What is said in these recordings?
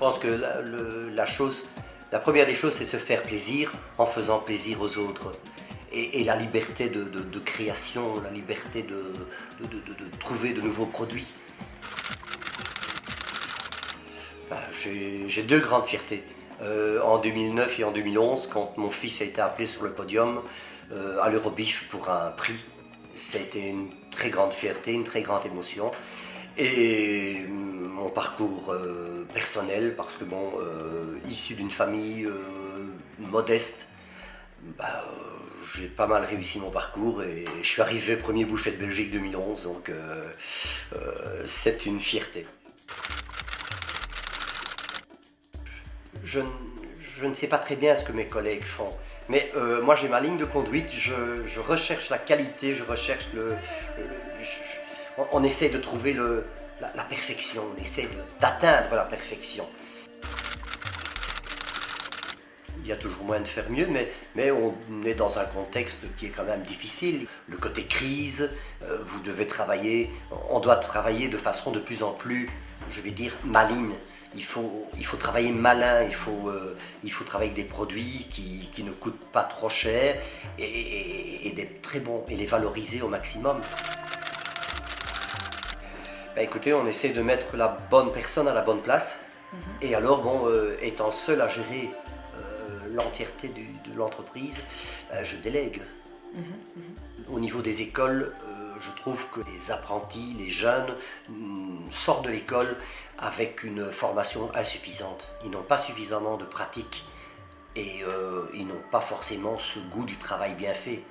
pense que la première des choses, c'est se faire plaisir en faisant plaisir aux autres. Et la liberté de création, la liberté de trouver de nouveaux produits. Ben, j'ai deux grandes fiertés. En 2009 et en 2011, quand mon fils a été appelé sur le podium à l'Eurobif pour un prix, ça a été une très grande fierté, une très grande émotion. Et mon parcours personnel, parce que bon, issu d'une famille modeste, bah, j'ai pas mal réussi mon parcours et je suis arrivé premier boucher de Belgique 2011, donc c'est une fierté. Je ne sais pas très bien ce que mes collègues font, mais moi j'ai ma ligne de conduite, je recherche la qualité, je recherche on essaie de trouver la perfection, on essaie d'atteindre la perfection. Il y a toujours moyen de faire mieux, mais on est dans un contexte qui est quand même difficile. Le côté crise, vous devez travailler, on doit travailler de façon de plus en plus, je vais dire, maligne. Il faut travailler malin, il faut travailler avec des produits qui ne coûtent pas trop cher et d'être très bons et les valoriser au maximum. Ben écoutez, on essaie de mettre la bonne personne à la bonne place. Et alors, bon, étant seul à gérer l'entièreté de l'entreprise, je délègue. Au niveau des écoles, je trouve que les apprentis, les jeunes, sortent de l'école avec une formation insuffisante. Ils n'ont pas suffisamment de pratique et ils n'ont pas forcément ce goût du travail bien fait.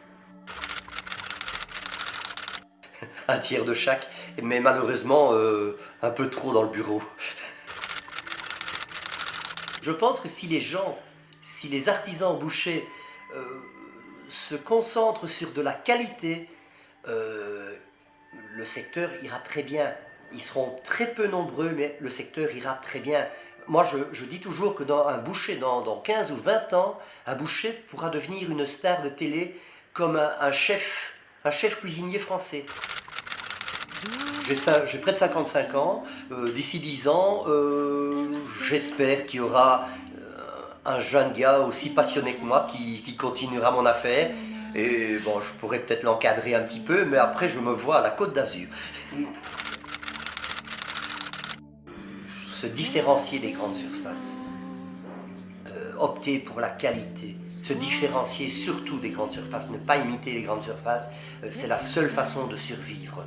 Un tiers de chaque, mais malheureusement un peu trop dans le bureau. Je pense que si les artisans bouchers se concentrent sur de la qualité, le secteur ira très bien. Ils seront très peu nombreux, mais le secteur ira très bien. Moi, je dis toujours que un boucher, dans 15 ou 20 ans, un boucher pourra devenir une star de télé comme un chef cuisinier français. J'ai près de 55 ans, d'ici 10 ans, j'espère qu'il y aura un jeune gars aussi passionné que moi qui continuera mon affaire. Et bon, je pourrais peut-être l'encadrer un petit peu, mais après je me vois à la Côte d'Azur. Se différencier des grandes surfaces, opter pour la qualité, se différencier surtout des grandes surfaces, ne pas imiter les grandes surfaces, c'est la seule façon de survivre.